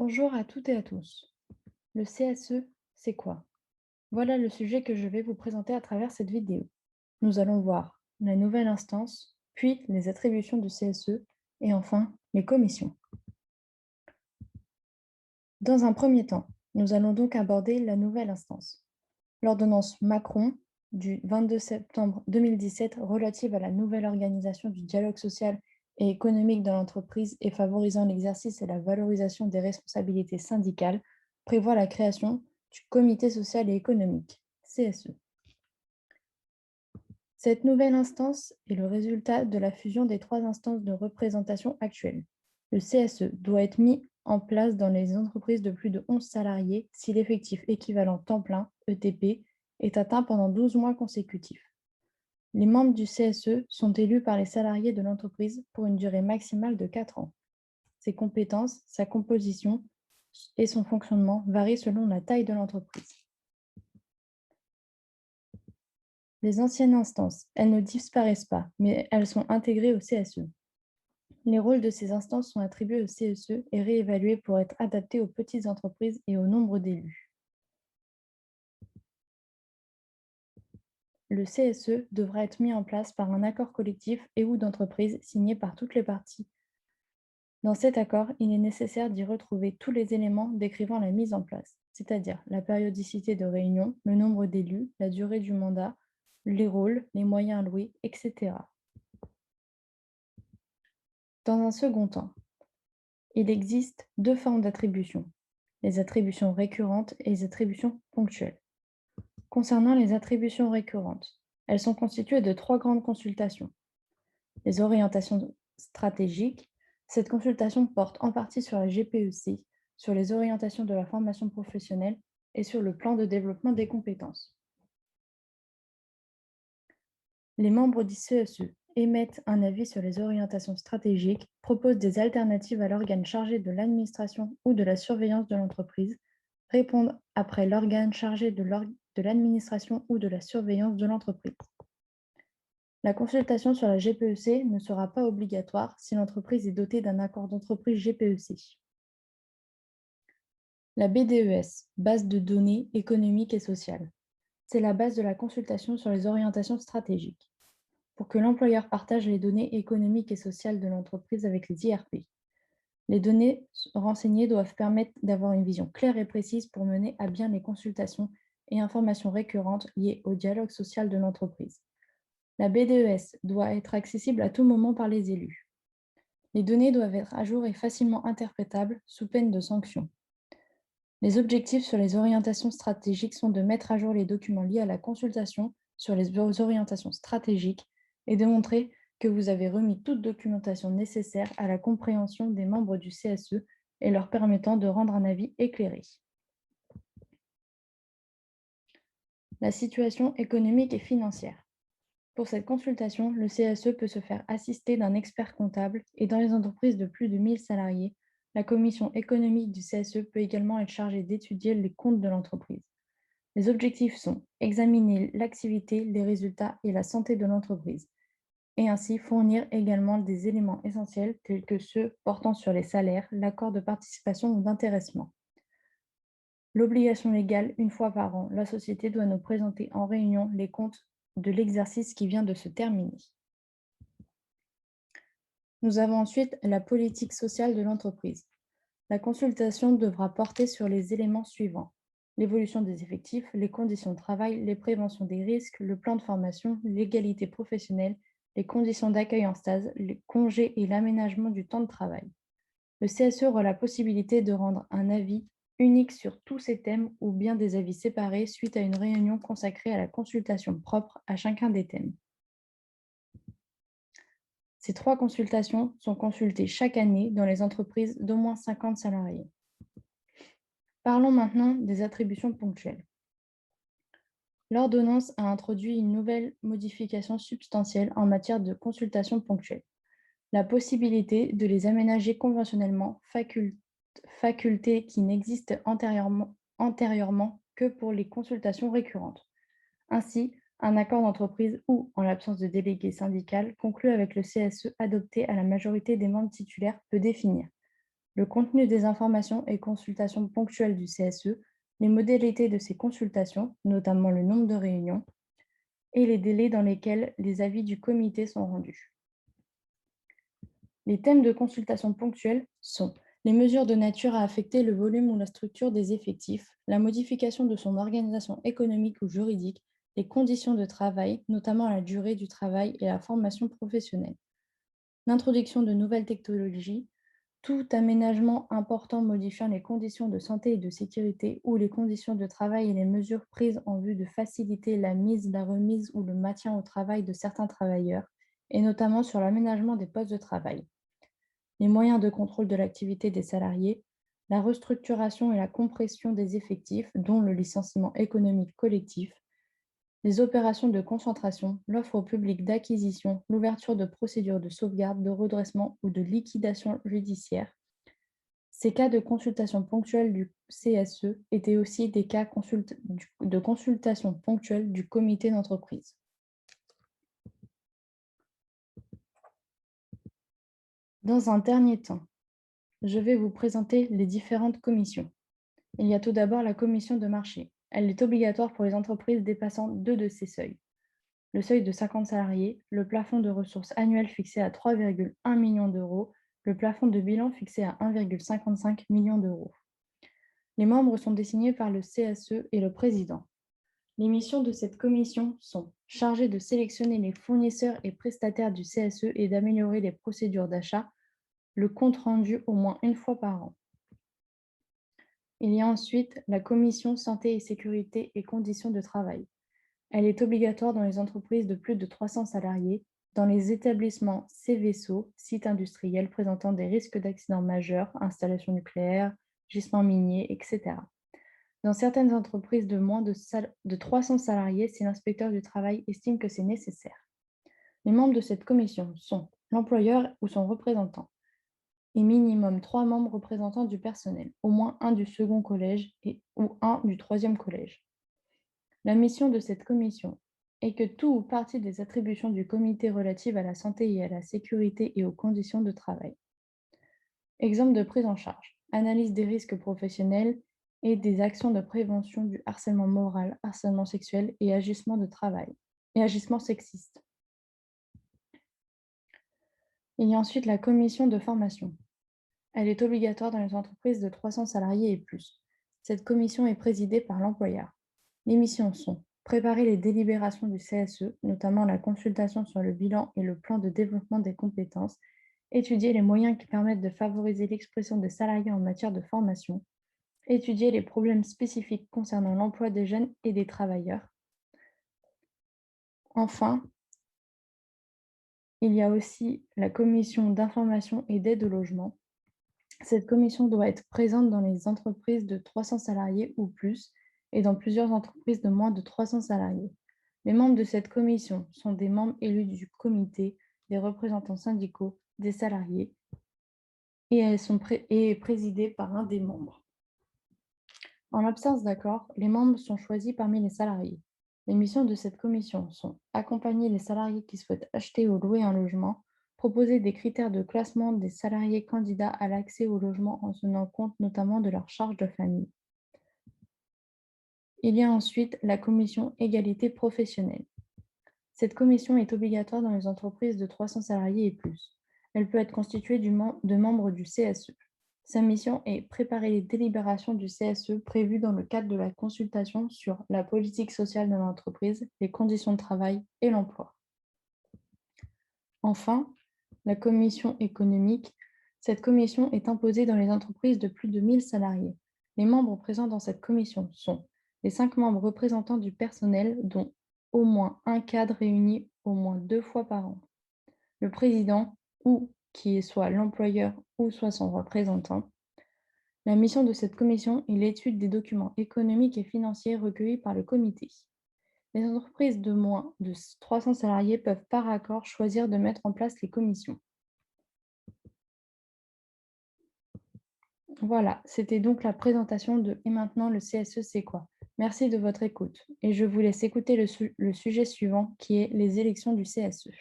Bonjour à toutes et à tous. Le CSE, c'est quoi? Voilà le sujet que je vais vous présenter à travers cette vidéo. Nous allons voir la nouvelle instance, puis les attributions du CSE et enfin les commissions. Dans un premier temps, nous allons donc aborder la nouvelle instance. L'ordonnance Macron du 22 septembre 2017 relative à la nouvelle organisation du dialogue social et économique dans l'entreprise et favorisant l'exercice et la valorisation des responsabilités syndicales prévoit la création du Comité social et économique, CSE. Cette nouvelle instance est le résultat de la fusion des trois instances de représentation actuelles. Le CSE doit être mis en place dans les entreprises de plus de 11 salariés si l'effectif équivalent temps plein, ETP, est atteint pendant 12 mois consécutifs. Les membres du CSE sont élus par les salariés de l'entreprise pour une durée maximale de 4 ans. Ses compétences, sa composition et son fonctionnement varient selon la taille de l'entreprise. Les anciennes instances, elles ne disparaissent pas, mais elles sont intégrées au CSE. Les rôles de ces instances sont attribués au CSE et réévalués pour être adaptés aux petites entreprises et au nombre d'élus. Le CSE devra être mis en place par un accord collectif et/ou d'entreprise signé par toutes les parties. Dans cet accord, il est nécessaire d'y retrouver tous les éléments décrivant la mise en place, c'est-à-dire la périodicité de réunion, le nombre d'élus, la durée du mandat, les rôles, les moyens alloués, etc. Dans un second temps, il existe deux formes d'attribution, les attributions récurrentes et les attributions ponctuelles. Concernant les attributions récurrentes, elles sont constituées de trois grandes consultations. Les orientations stratégiques, cette consultation porte en partie sur la GPEC, sur les orientations de la formation professionnelle et sur le plan de développement des compétences. Les membres du CSE émettent un avis sur les orientations stratégiques, proposent des alternatives à l'organe chargé de l'administration ou de la surveillance de l'entreprise, répondent après l'organe chargé de l'administration ou de la surveillance de l'entreprise. La consultation sur la GPEC ne sera pas obligatoire si l'entreprise est dotée d'un accord d'entreprise GPEC. La BDES, base de données économiques et sociales. C'est la base de la consultation sur les orientations stratégiques, pour que l'employeur partage les données économiques et sociales de l'entreprise avec les IRP. Les données renseignées doivent permettre d'avoir une vision claire et précise pour mener à bien les consultations et informations récurrentes liées au dialogue social de l'entreprise. La BDES doit être accessible à tout moment par les élus. Les données doivent être à jour et facilement interprétables sous peine de sanctions. Les objectifs sur les orientations stratégiques sont de mettre à jour les documents liés à la consultation sur les orientations stratégiques et de montrer que vous avez remis toute documentation nécessaire à la compréhension des membres du CSE et leur permettant de rendre un avis éclairé. La situation économique et financière. Pour cette consultation, le CSE peut se faire assister d'un expert comptable et dans les entreprises de plus de 1000 salariés, la commission économique du CSE peut également être chargée d'étudier les comptes de l'entreprise. Les objectifs sont examiner l'activité, les résultats et la santé de l'entreprise, et ainsi fournir également des éléments essentiels tels que ceux portant sur les salaires, l'accord de participation ou d'intéressement. L'obligation légale, une fois par an, la société doit nous présenter en réunion les comptes de l'exercice qui vient de se terminer. Nous avons ensuite la politique sociale de l'entreprise. La consultation devra porter sur les éléments suivants: l'évolution des effectifs, les conditions de travail, les préventions des risques, le plan de formation, l'égalité professionnelle, les conditions d'accueil en stage, les congés et l'aménagement du temps de travail. Le CSE aura la possibilité de rendre un avis unique sur tous ces thèmes ou bien des avis séparés suite à une réunion consacrée à la consultation propre à chacun des thèmes. Ces trois consultations sont consultées chaque année dans les entreprises d'au moins 50 salariés. Parlons maintenant des attributions ponctuelles. L'ordonnance a introduit une nouvelle modification substantielle en matière de consultation ponctuelle: la possibilité de les aménager conventionnellement, faculté qui n'existe antérieurement que pour les consultations récurrentes. Ainsi, un accord d'entreprise ou, en l'absence de délégué syndical, conclu avec le CSE adopté à la majorité des membres titulaires peut définir le contenu des informations et consultations ponctuelles du CSE, les modalités de ces consultations, notamment le nombre de réunions, et les délais dans lesquels les avis du comité sont rendus. Les thèmes de consultation ponctuelle sont les mesures de nature à affecter le volume ou la structure des effectifs, la modification de son organisation économique ou juridique, les conditions de travail, notamment la durée du travail et la formation professionnelle, l'introduction de nouvelles technologies, tout aménagement important modifiant les conditions de santé et de sécurité ou les conditions de travail et les mesures prises en vue de faciliter la mise, la remise ou le maintien au travail de certains travailleurs, et notamment sur l'aménagement des postes de travail, les moyens de contrôle de l'activité des salariés, la restructuration et la compression des effectifs, dont le licenciement économique collectif, les opérations de concentration, l'offre au public d'acquisition, l'ouverture de procédures de sauvegarde, de redressement ou de liquidation judiciaire. Ces cas de consultation ponctuelle du CSE étaient aussi des cas de consultation ponctuelle du comité d'entreprise. Dans un dernier temps, je vais vous présenter les différentes commissions. Il y a tout d'abord la commission de marché. Elle est obligatoire pour les entreprises dépassant deux de ces seuils. Le seuil de 50 salariés, le plafond de ressources annuelles fixé à 3,1 millions d'euros, le plafond de bilan fixé à 1,55 million d'euros. Les membres sont désignés par le CSE et le président. Les missions de cette commission sont chargées de sélectionner les fournisseurs et prestataires du CSE et d'améliorer les procédures d'achat, le compte rendu au moins une fois par an. Il y a ensuite la commission santé et sécurité et conditions de travail. Elle est obligatoire dans les entreprises de plus de 300 salariés, dans les établissements CVSO, sites industriels présentant des risques d'accidents majeurs, installations nucléaires, gisements miniers, etc. Dans certaines entreprises de moins de 300 salariés, si l'inspecteur du travail estime que c'est nécessaire. Les membres de cette commission sont l'employeur ou son représentant, et minimum 3 membres représentants du personnel, au moins un du second collège ou un du troisième collège. La mission de cette commission est que tout ou partie des attributions du comité relatives à la santé et à la sécurité et aux conditions de travail. Exemple de prise en charge, analyse des risques professionnels et des actions de prévention du harcèlement moral, harcèlement sexuel et agissement de travail, et agissement sexiste. Il y a ensuite la commission de formation. Elle est obligatoire dans les entreprises de 300 salariés et plus. Cette commission est présidée par l'employeur. Les missions sont préparer les délibérations du CSE, notamment la consultation sur le bilan et le plan de développement des compétences, étudier les moyens qui permettent de favoriser l'expression des salariés en matière de formation, étudier les problèmes spécifiques concernant l'emploi des jeunes et des travailleurs. Enfin, il y a aussi la commission d'information et d'aide au logement. Cette commission doit être présente dans les entreprises de 300 salariés ou plus et dans plusieurs entreprises de moins de 300 salariés. Les membres de cette commission sont des membres élus du comité, des représentants syndicaux, des salariés, et elles sont présidées par un des membres. En l'absence d'accord, les membres sont choisis parmi les salariés. Les missions de cette commission sont accompagner les salariés qui souhaitent acheter ou louer un logement, proposer des critères de classement des salariés candidats à l'accès au logement en tenant compte notamment de leur charge de famille. Il y a ensuite la commission égalité professionnelle. Cette commission est obligatoire dans les entreprises de 300 salariés et plus. Elle peut être constituée de membres du CSE. Sa mission est préparer les délibérations du CSE prévues dans le cadre de la consultation sur la politique sociale de l'entreprise, les conditions de travail et l'emploi. Enfin, la commission économique. Cette commission est imposée dans les entreprises de plus de 1000 salariés. Les membres présents dans cette commission sont les 5 membres représentants du personnel, dont au moins un cadre réuni au moins 2 fois par an. Le président, ou qui est soit l'employeur ou soit son représentant. La mission de cette commission est l'étude des documents économiques et financiers recueillis par le comité. Les entreprises de moins de 300 salariés peuvent par accord choisir de mettre en place les commissions. Voilà, c'était donc la présentation de « Et maintenant, le CSE, c'est quoi ?» Merci de votre écoute et je vous laisse écouter le sujet suivant qui est les élections du CSE.